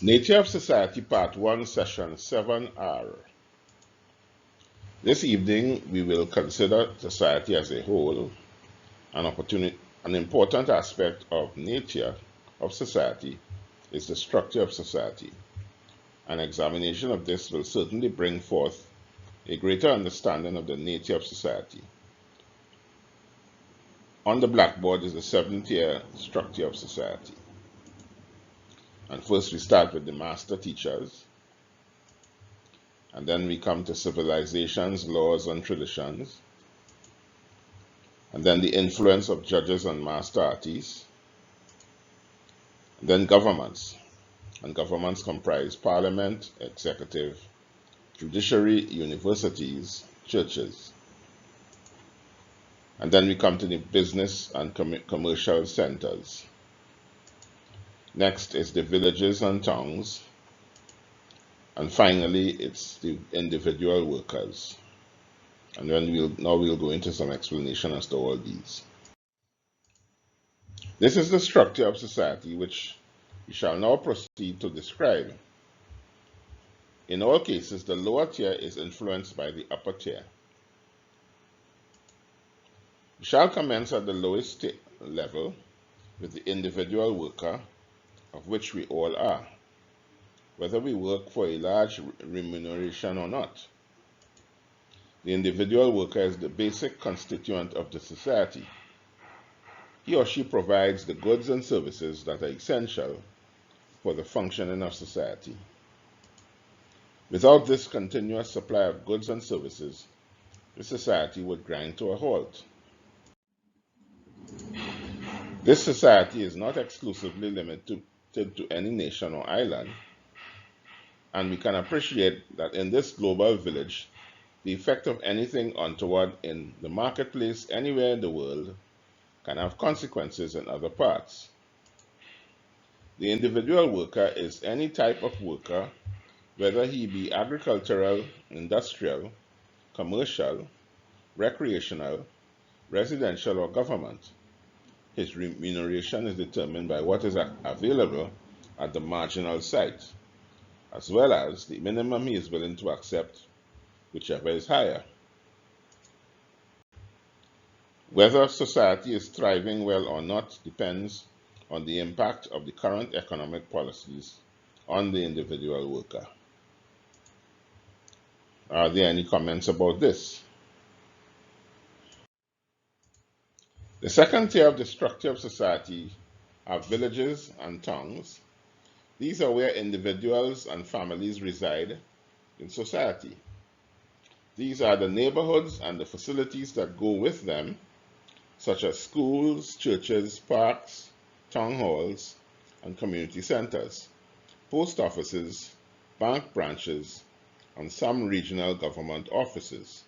Nature of Society, Part 1, Session 7R. This evening, we will consider society as a whole. An important aspect of nature of society is the structure of society. An examination of this will certainly bring forth a greater understanding of the nature of society. On the blackboard is the 7th-year structure of society. And first we start with the master teachers, and then we come to civilizations, laws, and traditions, and then the influence of judges and master artists, and then governments. And governments comprise parliament, executive, judiciary, universities, churches. And then we come to the business and commercial centers. Next is the villages and towns. And finally, it's the individual workers. And then we'll go into some explanation as to all these. This is the structure of society which we shall now proceed to describe. In all cases, the lower tier is influenced by the upper tier. We shall commence at the lowest level with the individual worker, of which we all are, whether we work for a large remuneration or not. The individual worker is the basic constituent of the society. He or she provides the goods and services that are essential for the functioning of society. Without this continuous supply of goods and services, the society would grind to a halt. This society is not exclusively limited to any nation or island, and we can appreciate that in this global village, the effect of anything untoward in the marketplace anywhere in the world can have consequences in other parts. The individual worker is any type of worker, whether he be agricultural, industrial, commercial, recreational, residential, or government. His remuneration is determined by what is available at the marginal site, as well as the minimum he is willing to accept, whichever is higher. Whether society is thriving well or not depends on the impact of the current economic policies on the individual worker. Are there any comments about this? The second tier of the structure of society are villages and towns. These are where individuals and families reside in society. These are the neighborhoods and the facilities that go with them, such as schools, churches, parks, town halls, and community centers, post offices, bank branches, and some regional government offices.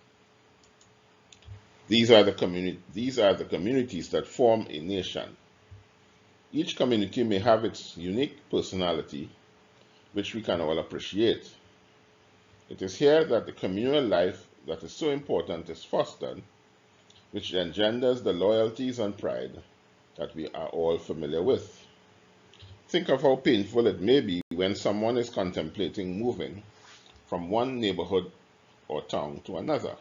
These are the communities that form a nation. Each community may have its unique personality, which we can all appreciate. It is here that the communal life that is so important is fostered, which engenders the loyalties and pride that we are all familiar with. Think of how painful it may be when someone is contemplating moving from one neighborhood or town to another.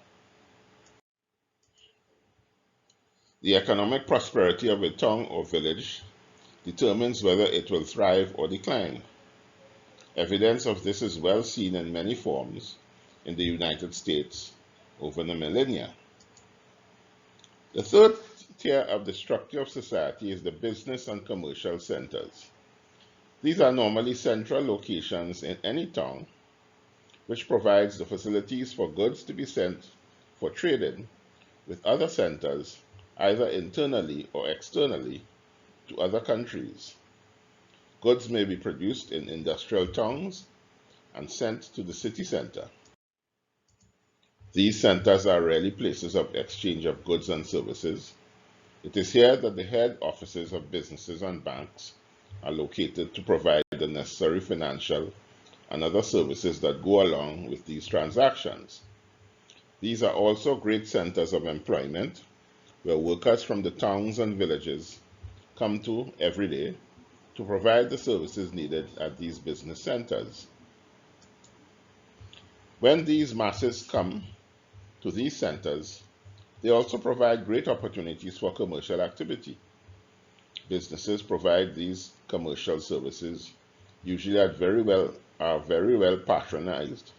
The economic prosperity of a town or village determines whether it will thrive or decline. Evidence of this is well seen in many forms in the United States over the millennia. The third tier of the structure of society is the business and commercial centers. These are normally central locations in any town, which provides the facilities for goods to be sent for trading with other centers, either internally or externally, to other countries. Goods may be produced in industrial towns and sent to the city center. These centers are rarely places of exchange of goods and services. It is here that the head offices of businesses and banks are located to provide the necessary financial and other services that go along with these transactions. These are also great centers of employment, where workers from the towns and villages come to every day to provide the services needed at these business centers. When these masses come to these centers, they also provide great opportunities for commercial activity. Businesses provide these commercial services usually are very well patronized,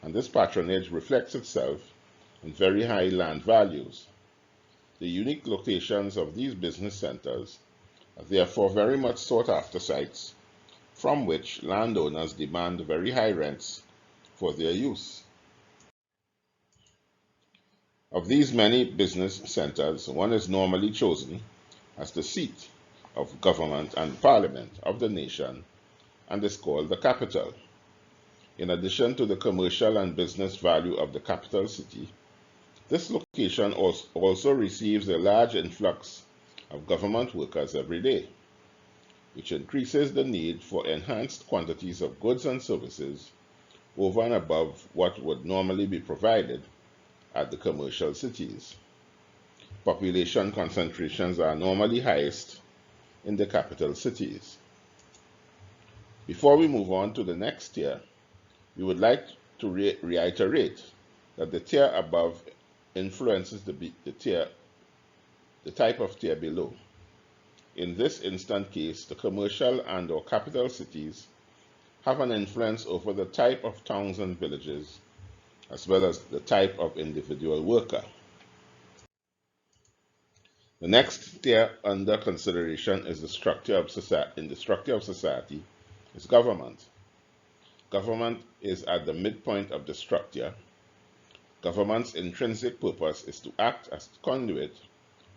and this patronage reflects itself in very high land values. The unique locations of these business centers are therefore very much sought after sites from which landowners demand very high rents for their use. Of these many business centers, one is normally chosen as the seat of government and parliament of the nation and is called the capital. In addition to the commercial and business value of the capital city, this location also receives a large influx of government workers every day, which increases the need for enhanced quantities of goods and services over and above what would normally be provided at the commercial cities. Population concentrations are normally highest in the capital cities. Before we move on to the next tier, we would like to reiterate that the tier above influences the type of tier below. In this instant case, the commercial and/or capital cities have an influence over the type of towns and villages, as well as the type of individual worker. The next tier under consideration is the structure of society. In the structure of society is government. Government is at the midpoint of the structure. Government's intrinsic purpose is to act as conduit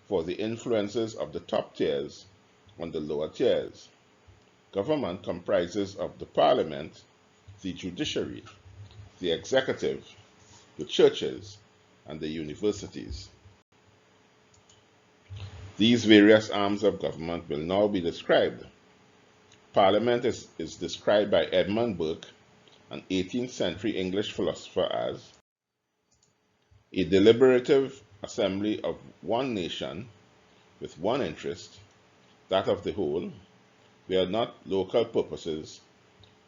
for the influences of the top tiers on the lower tiers. Government comprises of the parliament, the judiciary, the executive, the churches, and the universities. These various arms of government will now be described. Parliament is described by Edmund Burke, an 18th century English philosopher, as a deliberative assembly of one nation with one interest, that of the whole, where not local purposes,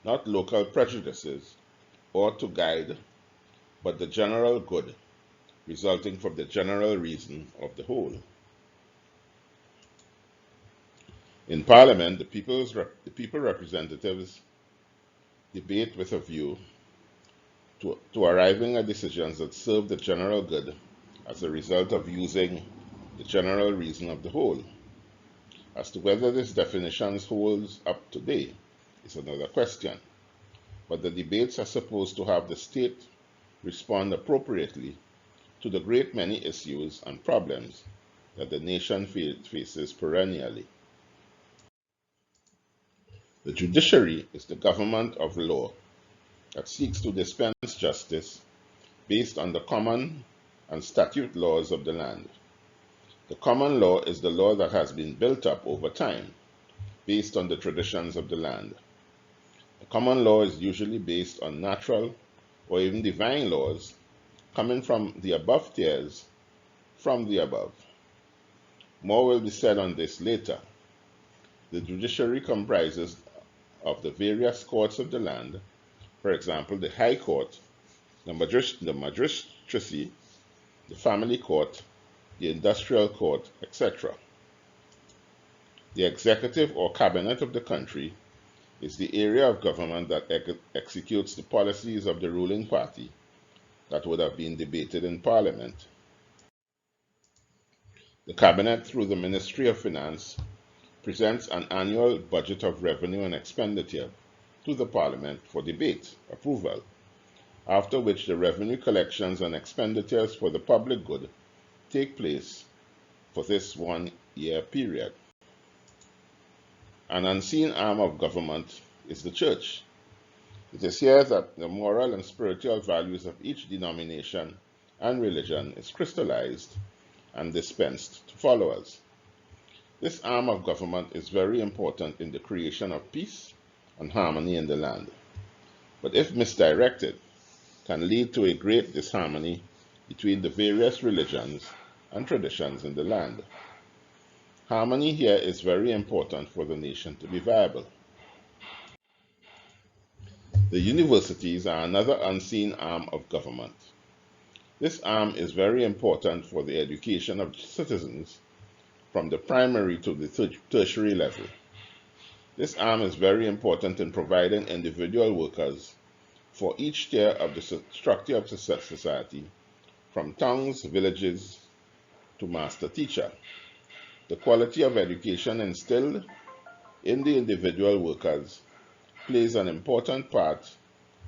not local prejudices, ought to guide, but the general good resulting from the general reason of the whole. In Parliament, the people representatives debate with a view to arriving at decisions that serve the general good as a result of using the general reason of the whole. As to whether this definition holds up today is another question, but the debates are supposed to have the state respond appropriately to the great many issues and problems that the nation faces perennially. The judiciary is the government of law that seeks to dispense justice based on the common and statute laws of the land. The common law is the law that has been built up over time based on the traditions of the land. The common law is usually based on natural or even divine laws coming from the above tiers from the above. More will be said on this later. The judiciary comprises of the various courts of the land, for example, the High Court, the magistracy, the family court, the industrial court, etc. The executive or cabinet of the country is the area of government that executes the policies of the ruling party that would have been debated in Parliament. The cabinet, through the Ministry of Finance, presents an annual budget of revenue and expenditure to the Parliament for debate, approval, after which the revenue collections and expenditures for the public good take place for this 1 year period. An unseen arm of government is the church. It is here that the moral and spiritual values of each denomination and religion is crystallized and dispensed to followers. This arm of government is very important in the creation of peace and harmony in the land, but if misdirected, can lead to a great disharmony between the various religions and traditions in the land. Harmony here is very important for the nation to be viable. The universities are another unseen arm of government. This arm is very important for the education of citizens from the primary to the tertiary level. This arm is very important in providing individual workers for each tier of the structure of society, from towns, villages, to master teacher. The quality of education instilled in the individual workers plays an important part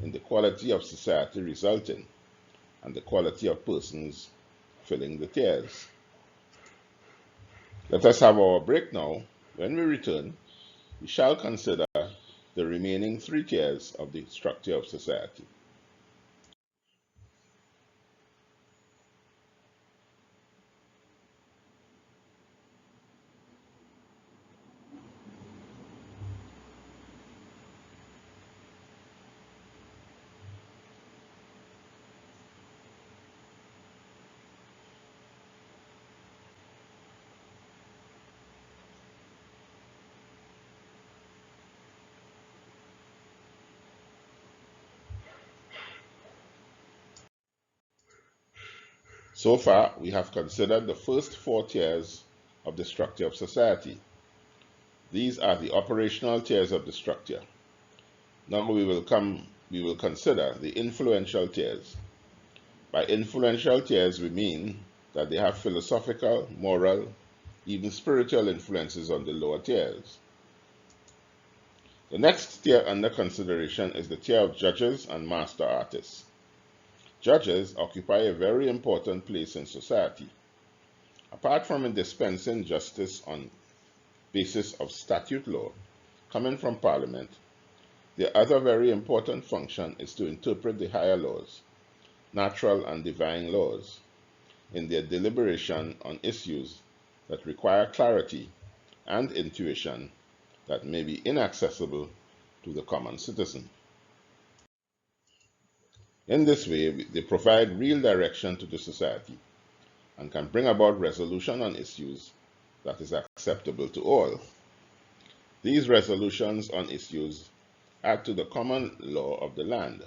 in the quality of society resulting and the quality of persons filling the tiers. Let us have our break now. When we return, we shall consider the remaining three tiers of the structure of society. So far, we have considered the first four tiers of the structure of society. These are the operational tiers of the structure. Now we will consider the influential tiers. By influential tiers, we mean that they have philosophical, moral, even spiritual influences on the lower tiers. The next tier under consideration is the tier of judges and master artists. Judges occupy a very important place in society. Apart from dispensing justice on basis of statute law coming from Parliament, their other very important function is to interpret the higher laws, natural and divine laws, in their deliberation on issues that require clarity and intuition that may be inaccessible to the common citizen. In this way, they provide real direction to the society and can bring about resolution on issues that is acceptable to all. These resolutions on issues add to the common law of the land.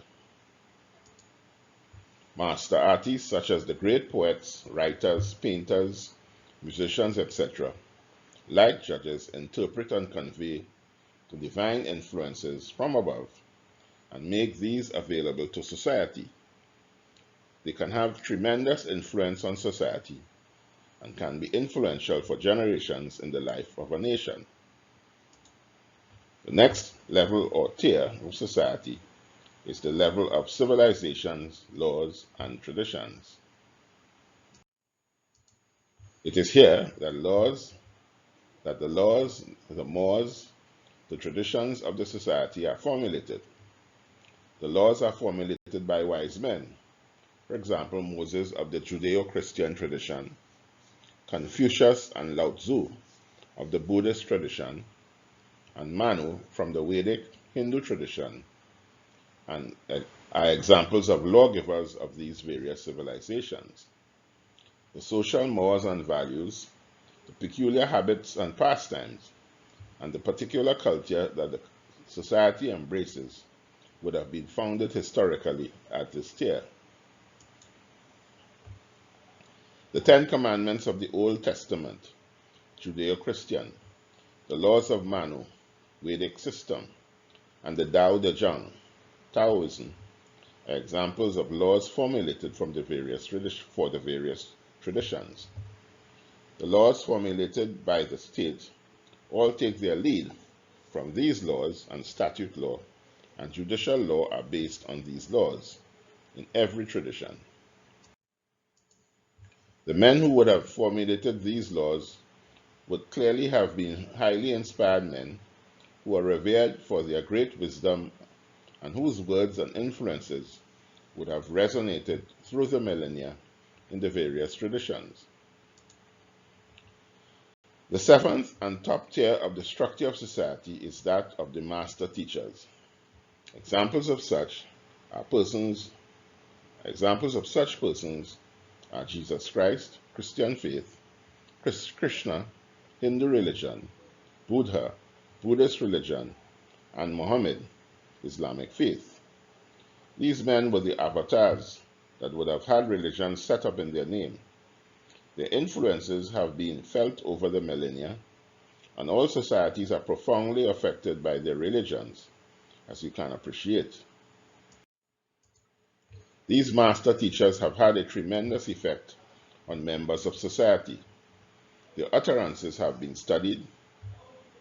Master artists such as the great poets, writers, painters, musicians, etc., like judges, interpret and convey the divine influences from above and make these available to society. They can have tremendous influence on society and can be influential for generations in the life of a nation. The next level or tier of society is the level of civilizations, laws, and traditions. It is here that the laws, the mores, the traditions of the society are formulated. The laws are formulated by wise men. For example, Moses of the Judeo-Christian tradition, Confucius and Lao Tzu of the Buddhist tradition, and Manu from the Vedic Hindu tradition, and are examples of lawgivers of these various civilizations. The social mores and values, the peculiar habits and pastimes, and the particular culture that the society embraces would have been founded historically at this tier. The Ten Commandments of the Old Testament, Judeo-Christian, the laws of Manu, Vedic system, and the Tao De Jung, Taoism, are examples of laws formulated for the various traditions. The laws formulated by the state all take their lead from these laws, and statute law and judicial law are based on these laws in every tradition. The men who would have formulated these laws would clearly have been highly inspired men who are revered for their great wisdom and whose words and influences would have resonated through the millennia in the various traditions. The seventh and top tier of the structure of society is that of the master teachers. Examples of such persons are Jesus Christ, Christian faith, Krishna, Hindu religion, Buddha, Buddhist religion, and Muhammad, Islamic faith. These men were the avatars that would have had religion set up in their name. Their influences have been felt over the millennia, and all societies are profoundly affected by their religions, as you can appreciate. These master teachers have had a tremendous effect on members of society. Their utterances have been studied,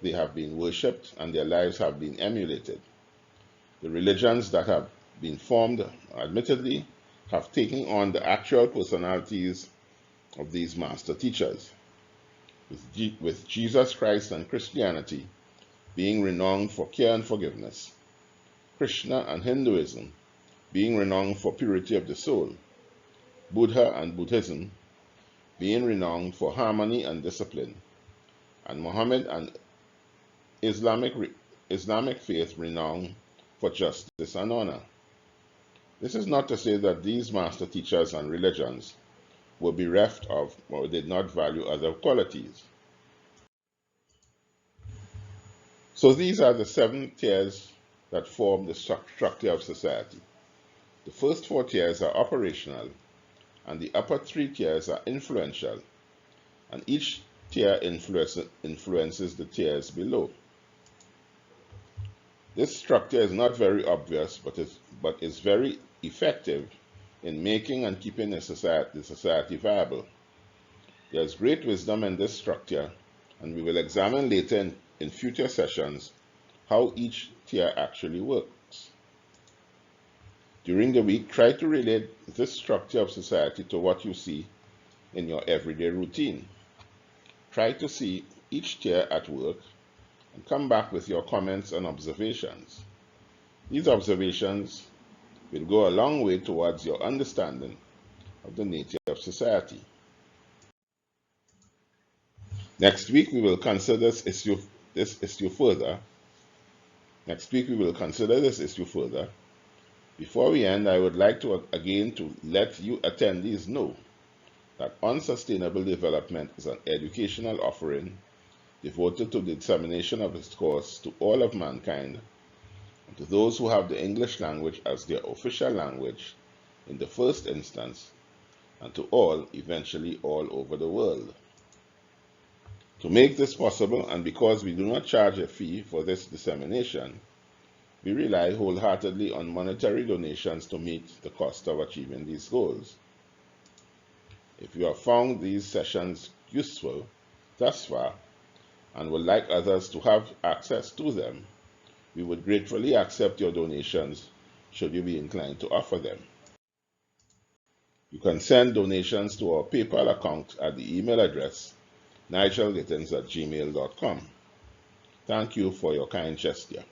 they have been worshipped, and their lives have been emulated. The religions that have been formed, admittedly, have taken on the actual personalities of these master teachers, with Jesus Christ and Christianity being renowned for care and forgiveness, Krishna and Hinduism being renowned for purity of the soul, Buddha and Buddhism being renowned for harmony and discipline, and Muhammad and Islamic faith renowned for justice and honor. This is not to say that these master teachers and religions were bereft of or did not value other qualities. So these are the 7 tiers that form the structure of society. The first 4 tiers are operational, and the upper 3 tiers are influential, and each tier influences the tiers below. This structure is not very obvious, but is very effective in making and keeping the society viable. There is great wisdom in this structure, and we will examine later in future sessions how each tier actually works. During the week, try to relate this structure of society to what you see in your everyday routine. Try to see each tier at work and come back with your comments and observations. These observations will go a long way towards your understanding of the nature of society. Next week we will consider this issue further. Before we end, I would like to again to let you attendees know that Unsustainable Development is an educational offering devoted to the dissemination of its course to all of mankind, and to those who have the English language as their official language in the first instance, and to all, eventually all over the world. To make this possible, and because we do not charge a fee for this dissemination, we rely wholeheartedly on monetary donations to meet the cost of achieving these goals. If you have found these sessions useful thus far, and would like others to have access to them, we would gratefully accept your donations should you be inclined to offer them. You can send donations to our PayPal account at the email address nigelgittins@gmail.com. Thank you for your kind gesture.